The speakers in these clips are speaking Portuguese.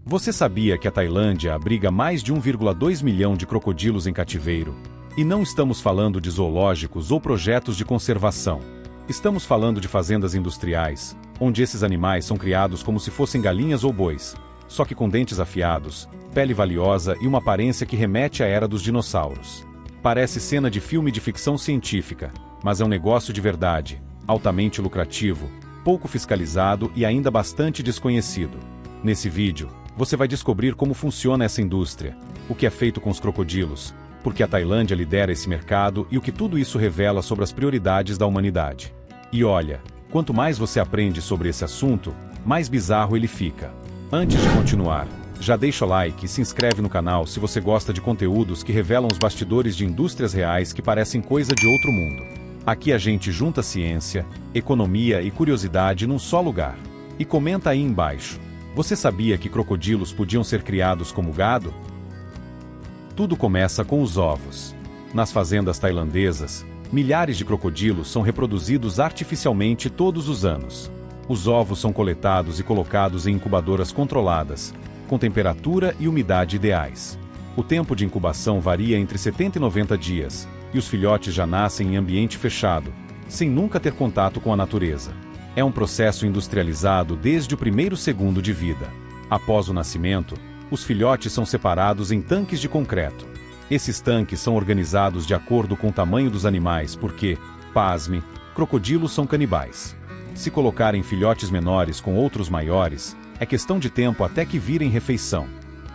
Você sabia que a Tailândia abriga mais de 1,2 milhão de crocodilos em cativeiro? E não estamos falando de zoológicos ou projetos de conservação. Estamos falando de fazendas industriais, onde esses animais são criados como se fossem galinhas ou bois, só que com dentes afiados, pele valiosa e uma aparência que remete à era dos dinossauros. Parece cena de filme de ficção científica, mas é um negócio de verdade, altamente lucrativo, pouco fiscalizado e ainda bastante desconhecido. Nesse vídeo, você vai descobrir como funciona essa indústria, o que é feito com os crocodilos, porque a Tailândia lidera esse mercado e o que tudo isso revela sobre as prioridades da humanidade. E olha, quanto mais você aprende sobre esse assunto, mais bizarro ele fica. Antes de continuar, já deixa o like e se inscreve no canal se você gosta de conteúdos que revelam os bastidores de indústrias reais que parecem coisa de outro mundo. Aqui a gente junta ciência, economia e curiosidade num só lugar. E comenta aí embaixo. Você sabia que crocodilos podiam ser criados como gado? Tudo começa com os ovos. Nas fazendas tailandesas, milhares de crocodilos são reproduzidos artificialmente todos os anos. Os ovos são coletados e colocados em incubadoras controladas, com temperatura e umidade ideais. O tempo de incubação varia entre 70 e 90 dias, e os filhotes já nascem em ambiente fechado, sem nunca ter contato com a natureza. É um processo industrializado desde o primeiro segundo de vida. Após o nascimento, os filhotes são separados em tanques de concreto. Esses tanques são organizados de acordo com o tamanho dos animais porque, pasme, crocodilos são canibais. Se colocarem filhotes menores com outros maiores, é questão de tempo até que virem refeição.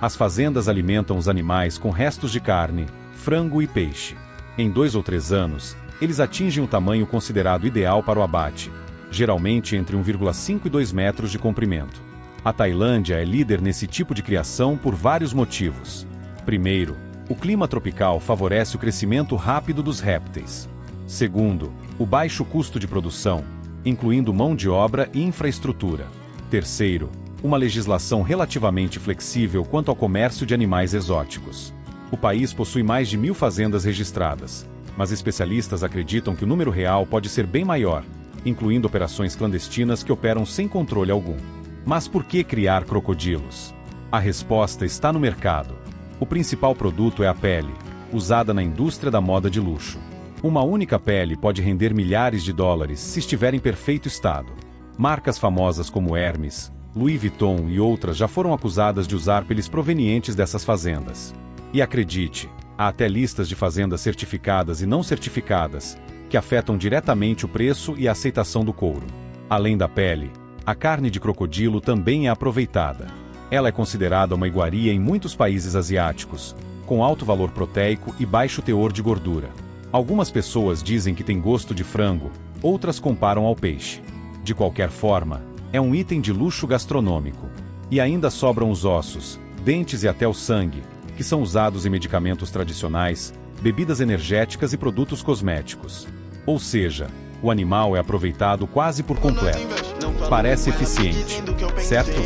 As fazendas alimentam os animais com restos de carne, frango e peixe. Em 2 ou 3 anos, eles atingem o tamanho considerado ideal para o abate, geralmente entre 1,5 e 2 metros de comprimento. A Tailândia é líder nesse tipo de criação por vários motivos. Primeiro, o clima tropical favorece o crescimento rápido dos répteis. Segundo, o baixo custo de produção, incluindo mão de obra e infraestrutura. Terceiro, uma legislação relativamente flexível quanto ao comércio de animais exóticos. O país possui mais de 1.000 fazendas registradas, mas especialistas acreditam que o número real pode ser bem maior, incluindo operações clandestinas que operam sem controle algum. Mas por que criar crocodilos? A resposta está no mercado. O principal produto é a pele, usada na indústria da moda de luxo. Uma única pele pode render milhares de dólares se estiver em perfeito estado. Marcas famosas como Hermes, Louis Vuitton e outras já foram acusadas de usar peles provenientes dessas fazendas. E acredite, há até listas de fazendas certificadas e não certificadas, que afetam diretamente o preço e a aceitação do couro. Além da pele, a carne de crocodilo também é aproveitada. Ela é considerada uma iguaria em muitos países asiáticos, com alto valor proteico e baixo teor de gordura. Algumas pessoas dizem que tem gosto de frango, outras comparam ao peixe. De qualquer forma, é um item de luxo gastronômico. E ainda sobram os ossos, dentes e até o sangue, que são usados em medicamentos tradicionais, bebidas energéticas e produtos cosméticos. Ou seja, o animal é aproveitado quase por completo. Parece eficiente, certo?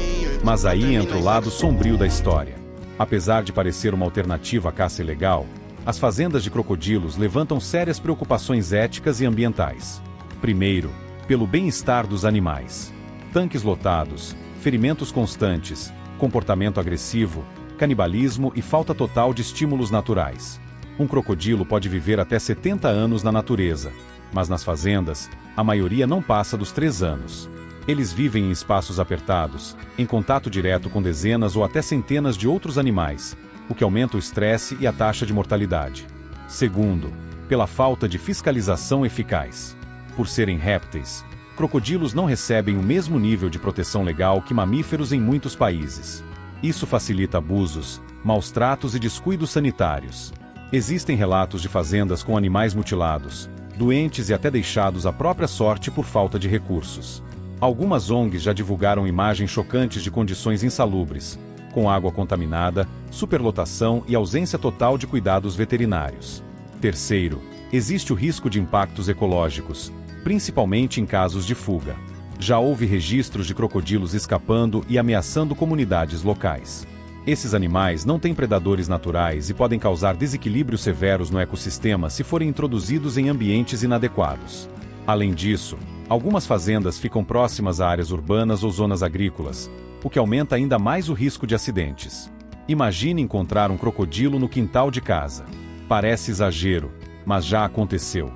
Mas aí entra o lado sombrio da história. Apesar de parecer uma alternativa à caça ilegal, as fazendas de crocodilos levantam sérias preocupações éticas e ambientais. Primeiro, pelo bem-estar dos animais. Tanques lotados, ferimentos constantes, comportamento agressivo, canibalismo e falta total de estímulos naturais. Um crocodilo pode viver até 70 anos na natureza, mas nas fazendas, a maioria não passa dos 3 anos. Eles vivem em espaços apertados, em contato direto com dezenas ou até centenas de outros animais, o que aumenta o estresse e a taxa de mortalidade. Segundo, pela falta de fiscalização eficaz. Por serem répteis, crocodilos não recebem o mesmo nível de proteção legal que mamíferos em muitos países. Isso facilita abusos, maus tratos e descuidos sanitários. Existem relatos de fazendas com animais mutilados, doentes e até deixados à própria sorte por falta de recursos. Algumas ONGs já divulgaram imagens chocantes de condições insalubres, com água contaminada, superlotação e ausência total de cuidados veterinários. Terceiro, existe o risco de impactos ecológicos, principalmente em casos de fuga. Já houve registros de crocodilos escapando e ameaçando comunidades locais. Esses animais não têm predadores naturais e podem causar desequilíbrios severos no ecossistema se forem introduzidos em ambientes inadequados. Além disso, Algumas fazendas ficam próximas a áreas urbanas ou zonas agrícolas, o que aumenta ainda mais o risco de acidentes. Imagine encontrar um crocodilo no quintal de casa. Parece exagero, mas já aconteceu.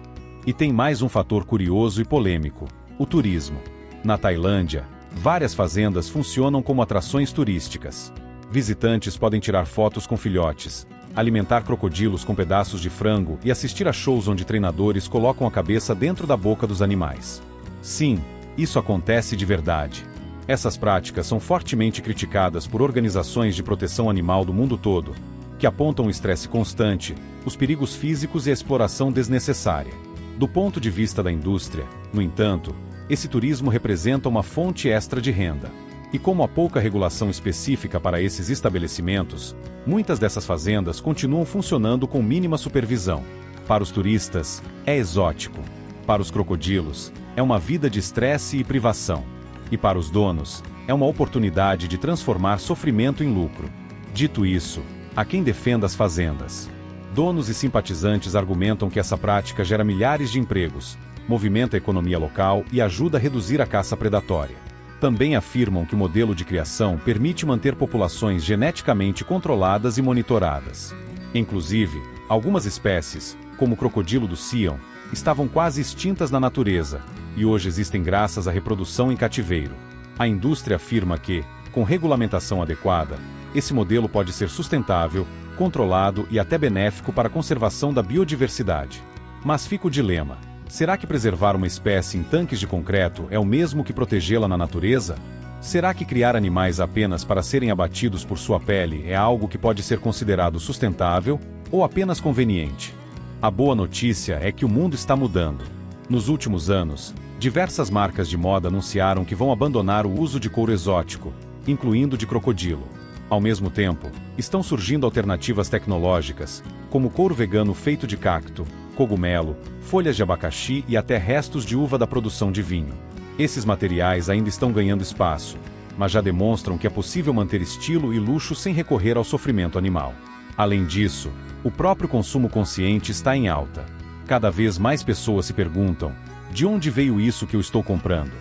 E tem mais um fator curioso e polêmico: o turismo. Na Tailândia, várias fazendas funcionam como atrações turísticas. Visitantes podem tirar fotos com filhotes, alimentar crocodilos com pedaços de frango e assistir a shows onde treinadores colocam a cabeça dentro da boca dos animais. Sim, isso acontece de verdade. Essas práticas são fortemente criticadas por organizações de proteção animal do mundo todo, que apontam o estresse constante, os perigos físicos e a exploração desnecessária. Do ponto de vista da indústria, no entanto, esse turismo representa uma fonte extra de renda. E como há pouca regulação específica para esses estabelecimentos, muitas dessas fazendas continuam funcionando com mínima supervisão. Para os turistas, é exótico. Para os crocodilos, é uma vida de estresse e privação. E para os donos, é uma oportunidade de transformar sofrimento em lucro. Dito isso, há quem defenda as fazendas. Donos e simpatizantes argumentam que essa prática gera milhares de empregos, movimenta a economia local e ajuda a reduzir a caça predatória. Também afirmam que o modelo de criação permite manter populações geneticamente controladas e monitoradas. Inclusive, algumas espécies, como o crocodilo do Siam, estavam quase extintas na natureza, e hoje existem graças à reprodução em cativeiro. A indústria afirma que, com regulamentação adequada, esse modelo pode ser sustentável, controlado e até benéfico para a conservação da biodiversidade. Mas fica o dilema: será que preservar uma espécie em tanques de concreto é o mesmo que protegê-la na natureza? Será que criar animais apenas para serem abatidos por sua pele é algo que pode ser considerado sustentável ou apenas conveniente? A boa notícia é que o mundo está mudando. Nos últimos anos, diversas marcas de moda anunciaram que vão abandonar o uso de couro exótico, incluindo de crocodilo. Ao mesmo tempo, estão surgindo alternativas tecnológicas, como couro vegano feito de cacto, cogumelo, folhas de abacaxi e até restos de uva da produção de vinho. Esses materiais ainda estão ganhando espaço, mas já demonstram que é possível manter estilo e luxo sem recorrer ao sofrimento animal. Além disso, o próprio consumo consciente está em alta. Cada vez mais pessoas se perguntam: de onde veio isso que eu estou comprando?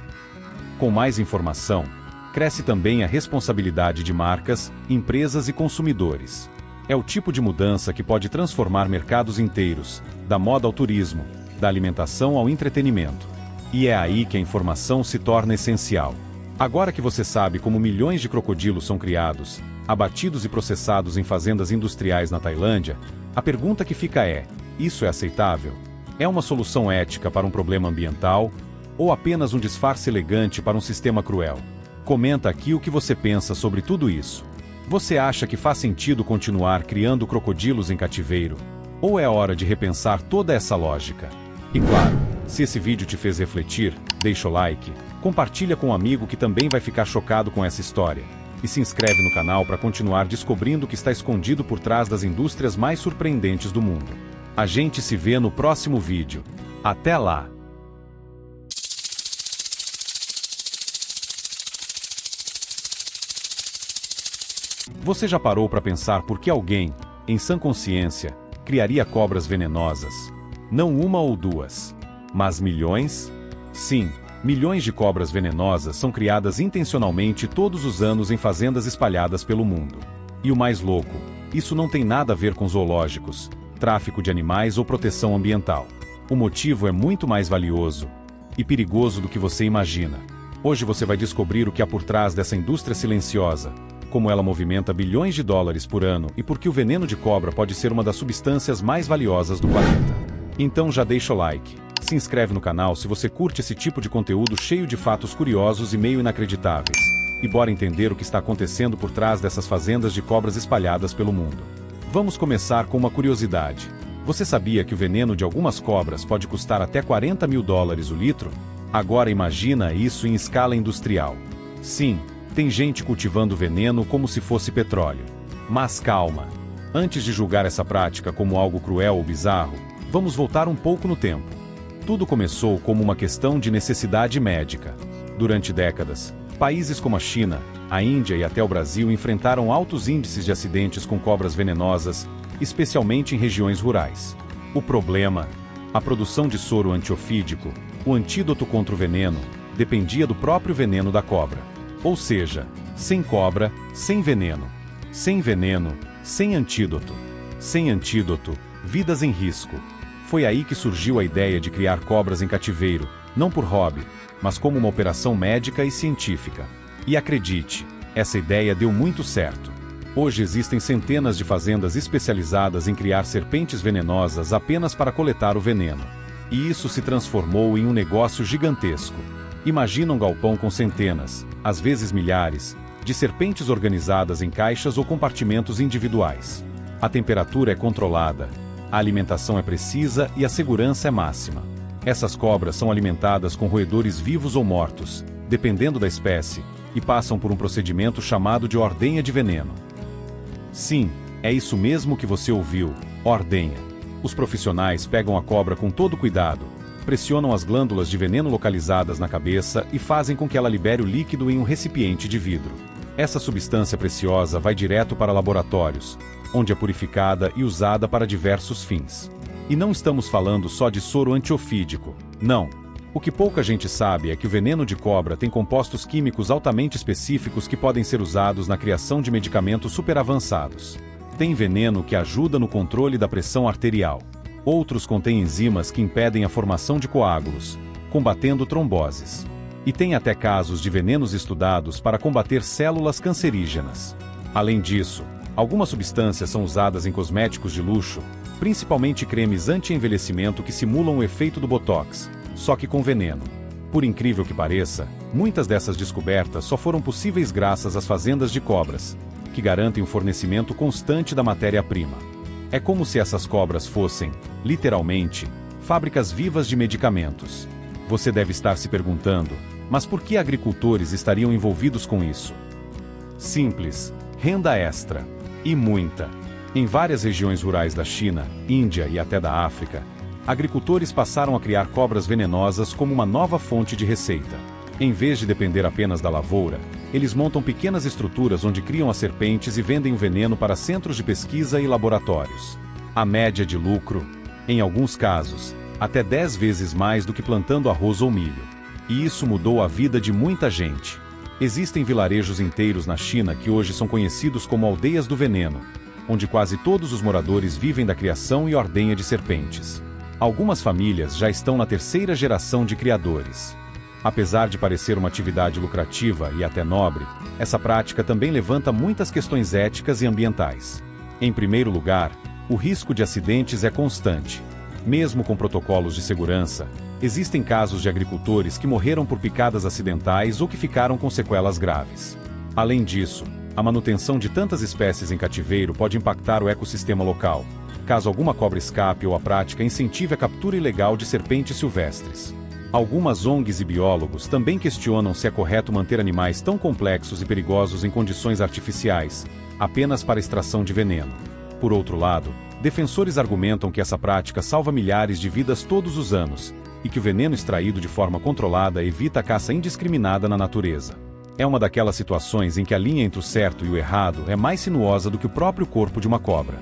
Com mais informação, cresce também a responsabilidade de marcas, empresas e consumidores. É o tipo de mudança que pode transformar mercados inteiros, da moda ao turismo, da alimentação ao entretenimento. E é aí que a informação se torna essencial. Agora que você sabe como milhões de crocodilos são criados, abatidos e processados em fazendas industriais na Tailândia, a pergunta que fica é: isso é aceitável? É uma solução ética para um problema ambiental? Ou apenas um disfarce elegante para um sistema cruel? Comenta aqui o que você pensa sobre tudo isso. Você acha que faz sentido continuar criando crocodilos em cativeiro? Ou é hora de repensar toda essa lógica? E claro, se esse vídeo te fez refletir, deixa o like, compartilha com um amigo que também vai ficar chocado com essa história. E se inscreve no canal para continuar descobrindo o que está escondido por trás das indústrias mais surpreendentes do mundo. A gente se vê no próximo vídeo. Até lá! Você já parou para pensar por que alguém, em sã consciência, criaria cobras venenosas? Não uma ou duas, mas milhões? Sim, milhões de cobras venenosas são criadas intencionalmente todos os anos em fazendas espalhadas pelo mundo. E o mais louco, isso não tem nada a ver com zoológicos, tráfico de animais ou proteção ambiental. O motivo é muito mais valioso e perigoso do que você imagina. Hoje você vai descobrir o que há por trás dessa indústria silenciosa, como ela movimenta bilhões de dólares por ano e por que o veneno de cobra pode ser uma das substâncias mais valiosas do planeta. Então já deixa o like, se inscreve no canal se você curte esse tipo de conteúdo cheio de fatos curiosos e meio inacreditáveis. E bora entender o que está acontecendo por trás dessas fazendas de cobras espalhadas pelo mundo. Vamos começar com uma curiosidade. Você sabia que o veneno de algumas cobras pode custar até $40.000 o litro? Agora imagina isso em escala industrial. Sim, tem gente cultivando veneno como se fosse petróleo. Mas calma! Antes de julgar essa prática como algo cruel ou bizarro, vamos voltar um pouco no tempo. Tudo começou como uma questão de necessidade médica. Durante décadas, países como a China, a Índia e até o Brasil enfrentaram altos índices de acidentes com cobras venenosas, especialmente em regiões rurais. O problema? A produção de soro antiofídico, O antídoto contra o veneno dependia do próprio veneno da cobra. Ou seja, sem cobra, sem veneno. Sem veneno, sem antídoto. Sem antídoto, vidas em risco. Foi aí que surgiu a ideia de criar cobras em cativeiro, não por hobby, mas como uma operação médica e científica. E acredite, essa ideia deu muito certo. Hoje existem centenas de fazendas especializadas em criar serpentes venenosas apenas para coletar o veneno. E isso se transformou em um negócio gigantesco. Imagina um galpão com centenas, às vezes milhares, de serpentes organizadas em caixas ou compartimentos individuais. A temperatura é controlada, a alimentação é precisa e a segurança é máxima. Essas cobras são alimentadas com roedores vivos ou mortos, dependendo da espécie, e passam por um procedimento chamado de ordenha de veneno. Sim, é isso mesmo que você ouviu, ordenha. Os profissionais pegam a cobra com todo cuidado, pressionam as glândulas de veneno localizadas na cabeça e fazem com que ela libere o líquido em um recipiente de vidro. Essa substância preciosa vai direto para laboratórios, onde é purificada e usada para diversos fins. E não estamos falando só de soro antiofídico, não. O que pouca gente sabe é que o veneno de cobra tem compostos químicos altamente específicos que podem ser usados na criação de medicamentos superavançados. Tem veneno que ajuda no controle da pressão arterial. Outros contêm enzimas que impedem a formação de coágulos, combatendo tromboses. E tem até casos de venenos estudados para combater células cancerígenas. Além disso, algumas substâncias são usadas em cosméticos de luxo, principalmente cremes anti-envelhecimento que simulam o efeito do Botox, só que com veneno. Por incrível que pareça, muitas dessas descobertas só foram possíveis graças às fazendas de cobras, que garantem o fornecimento constante da matéria-prima. É como se essas cobras fossem, literalmente, fábricas vivas de medicamentos. Você deve estar se perguntando, mas por que agricultores estariam envolvidos com isso? Simples, renda extra. E muita. Em várias regiões rurais da China, Índia e até da África, agricultores passaram a criar cobras venenosas como uma nova fonte de receita. Em vez de depender apenas da lavoura, eles montam pequenas estruturas onde criam as serpentes e vendem o veneno para centros de pesquisa e laboratórios. A média de lucro, em alguns casos, até 10 vezes mais do que plantando arroz ou milho. E isso mudou a vida de muita gente. Existem vilarejos inteiros na China que hoje são conhecidos como aldeias do veneno, onde quase todos os moradores vivem da criação e ordenha de serpentes. Algumas famílias já estão na terceira geração de criadores. Apesar de parecer uma atividade lucrativa e até nobre, essa prática também levanta muitas questões éticas e ambientais. Em primeiro lugar, o risco de acidentes é constante. Mesmo com protocolos de segurança, existem casos de agricultores que morreram por picadas acidentais ou que ficaram com sequelas graves. Além disso, a manutenção de tantas espécies em cativeiro pode impactar o ecossistema local, caso alguma cobra escape ou a prática incentive a captura ilegal de serpentes silvestres. Algumas ONGs e biólogos também questionam se é correto manter animais tão complexos e perigosos em condições artificiais, apenas para extração de veneno. Por outro lado, defensores argumentam que essa prática salva milhares de vidas todos os anos, e que o veneno extraído de forma controlada evita a caça indiscriminada na natureza. É uma daquelas situações em que a linha entre o certo e o errado é mais sinuosa do que o próprio corpo de uma cobra.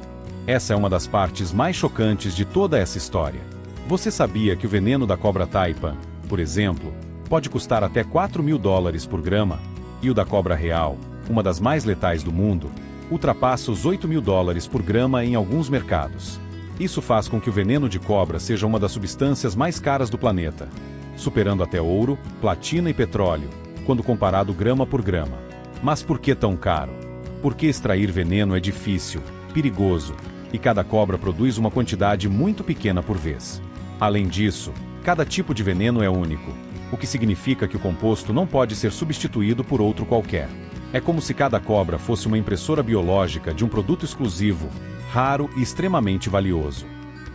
Essa é uma das partes mais chocantes de toda essa história. Você sabia que o veneno da cobra taipan, por exemplo, pode custar até $4.000 por grama, e o da cobra real, uma das mais letais do mundo, ultrapassa os $8.000 por grama em alguns mercados. Isso faz com que o veneno de cobra seja uma das substâncias mais caras do planeta, superando até ouro, platina e petróleo, quando comparado grama por grama. Mas por que tão caro? Porque extrair veneno é difícil, perigoso, e cada cobra produz uma quantidade muito pequena por vez. Além disso, cada tipo de veneno é único, o que significa que o composto não pode ser substituído por outro qualquer. É como se cada cobra fosse uma impressora biológica de um produto exclusivo, raro e extremamente valioso.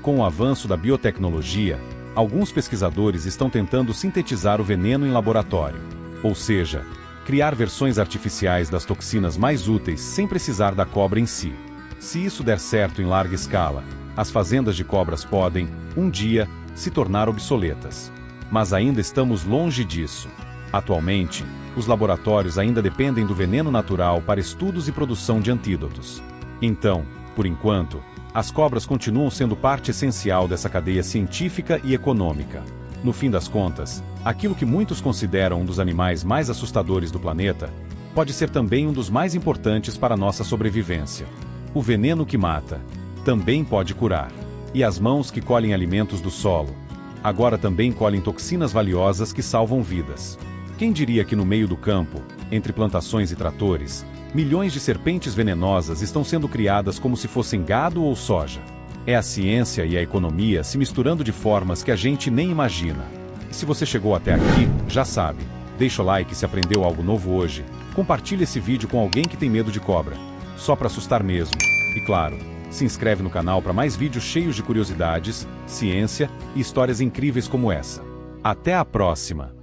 Com o avanço da biotecnologia, alguns pesquisadores estão tentando sintetizar o veneno em laboratório, ou seja, criar versões artificiais das toxinas mais úteis sem precisar da cobra em si. Se isso der certo em larga escala, as fazendas de cobras podem, um dia, se tornar obsoletas. Mas ainda estamos longe disso. Atualmente, os laboratórios ainda dependem do veneno natural para estudos e produção de antídotos. Então, por enquanto, as cobras continuam sendo parte essencial dessa cadeia científica e econômica. No fim das contas, aquilo que muitos consideram um dos animais mais assustadores do planeta, pode ser também um dos mais importantes para nossa sobrevivência. O veneno que mata também pode curar. E as mãos que colhem alimentos do solo, agora também colhem toxinas valiosas que salvam vidas. Quem diria que no meio do campo, entre plantações e tratores, milhões de serpentes venenosas estão sendo criadas como se fossem gado ou soja? É a ciência e a economia se misturando de formas que a gente nem imagina. E se você chegou até aqui, já sabe, deixa o like se aprendeu algo novo hoje, compartilhe esse vídeo com alguém que tem medo de cobra, só para assustar mesmo. E claro, se inscreve no canal para mais vídeos cheios de curiosidades, ciência e histórias incríveis como essa. Até a próxima!